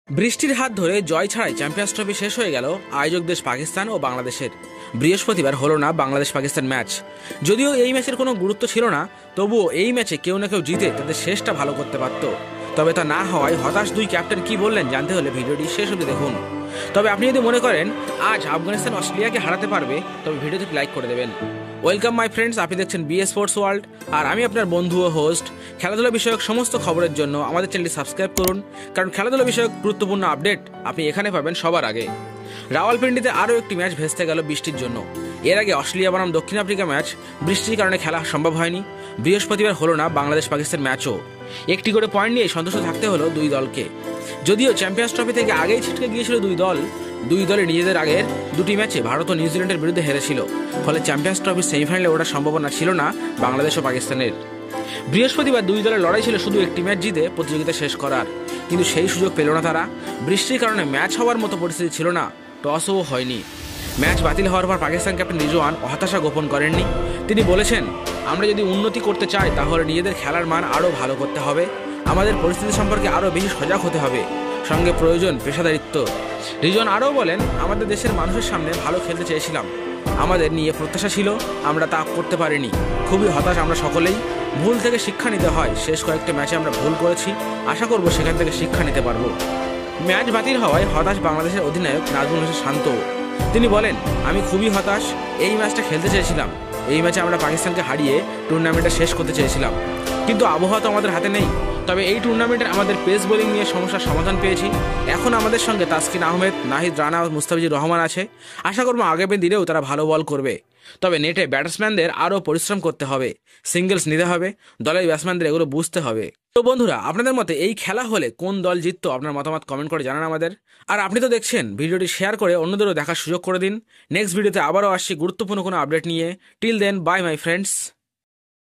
বৃষ্টির হাত ধরে জয় ছাড়াই চ্যাম্পিয়ন্স ট্রফি শেষ হয়ে গেল আয়োজক দেশ পাকিস্তান ও বাংলাদেশের। বৃহস্পতিবার হলো না বাংলাদেশ পাকিস্তান ম্যাচ। যদিও এই ম্যাচের কোনো গুরুত্ব ছিল না, তবুও এই ম্যাচে কেউ না কেউ জিতে তাদের শেষটা ভালো করতে পারত। তবে তা না হওয়ায় হতাশ দুই ক্যাপ্টেন কি বললেন জানতে হলে ভিডিওটি শেষ অবধি দেখুন। তবে আপনি যদি মনে করেন আজ আফগানিস্তান অস্ট্রেলিয়াকে হারাতে পারবে, তবে ভিডিওতে লাইক করে দেবেন। ওয়েলকাম মাই ফ্রেন্ডস, আপনি দেখছেন বিএ স্পোর্টস ওয়ার্ল্ড, আর আমি আপনার বন্ধু ও হোস্ট। খেলাধুলা বিষয়ক সমস্ত খবরের জন্য আমাদের চ্যানেলটি সাবস্ক্রাইব করুন, কারণ খেলাধুলা বিষয়ক গুরুত্বপূর্ণ আপডেট আপনি এখানে পাবেন সবার আগে। রাওয়ালপিন্ডিতে আরও একটি ম্যাচ ভেস্তে গেল বৃষ্টির জন্য। এর আগে অস্ট্রেলিয়া বনাম দক্ষিণ আফ্রিকা ম্যাচ বৃষ্টির কারণে খেলা সম্ভব হয়নি। বৃহস্পতিবার হলো না বাংলাদেশ পাকিস্তান ম্যাচও। একটি করে পয়েন্ট নিয়ে সন্তুষ্ট থাকতে হলো দুই দলকে। যদিও চ্যাম্পিয়ন্স ট্রফি থেকে আগেই ছিটকে গিয়েছিল দুই দলে নিজেদের আগের দুটি ম্যাচে ভারত ও নিউজিল্যান্ডের বিরুদ্ধে হেরেছিল। ফলে চ্যাম্পিয়ন্স ট্রফির সেমিফাইনালে ওঠার সম্ভাবনা ছিল না বাংলাদেশ ও পাকিস্তানের। বৃহস্পতিবার দুই দলের লড়াই ছিল শুধু একটি ম্যাচ জিতে প্রতিযোগিতা শেষ করার, কিন্তু সেই সুযোগ পেল না তারা। বৃষ্টির কারণে ম্যাচ হওয়ার মতো পরিস্থিতি ছিল না, টসও হয়নি। ম্যাচ বাতিল হওয়ার পর পাকিস্তান ক্যাপ্টেন রিজওয়ান হতাশা গোপন করেননি। তিনি বলেছেন, আমরা যদি উন্নতি করতে চাই তাহলে নিজেদের খেলার মান আরও ভালো করতে হবে, আমাদের পরিস্থিতি সম্পর্কে আরও বেশি সজাগ হতে হবে, সঙ্গে প্রয়োজন পেশাদারিত্ব। রিজওয়ান আরও বলেন, আমাদের দেশের মানুষের সামনে ভালো খেলতে চেয়েছিলাম, আমাদের নিয়ে প্রত্যাশা ছিল, আমরা তা করতে পারিনি। খুবই হতাশ আমরা সকলেই। ভুল থেকে শিক্ষা নিতে হয়, শেষ কয়েকটা ম্যাচে আমরা ভুল করেছি, আশা করব সেখান থেকে শিক্ষা নিতে পারবো। ম্যাচ বাতিল হওয়ায় হতাশ বাংলাদেশের অধিনায়ক নাজমুল হোসেন শান্ত। তিনি বলেন, আমি খুবই হতাশ, এই ম্যাচটা খেলতে চেয়েছিলাম, এই ম্যাচে আমরা পাকিস্তানকে হারিয়ে টুর্নামেন্টটা শেষ করতে চেয়েছিলাম, কিন্তু আবহাওয়া তো আমাদের হাতে নেই। তবে এই টুর্নামেন্টে আমাদের পেস বোলিং নিয়ে সমস্যার সমাধান পেয়েছি। এখন আমাদের সঙ্গে তাসকিন আহমেদ, নাহিদ রানা ও মুস্তাফিজুর রহমান আছে। আশা করব আগামী দিনেও তারা ভালো বল করবে। তবে নেটে ব্যাটসম্যানদের আরও পরিশ্রম করতে হবে, সিঙ্গেলস নিতে হবে, দলের ব্যাটসম্যানদের এগুলো বুঝতে হবে। তো বন্ধুরা, আপনাদের মতে এই খেলা হলে কোন দল জিততো আপনার মতামত কমেন্ট করে জানান আমাদের। আর আপনি তো দেখছেন, ভিডিওটি শেয়ার করে অন্যদেরও দেখার সুযোগ করে দিন। নেক্সট ভিডিওতে আবারও আসছি গুরুত্বপূর্ণ কোনো আপডেট নিয়ে। Till then, bye my friends.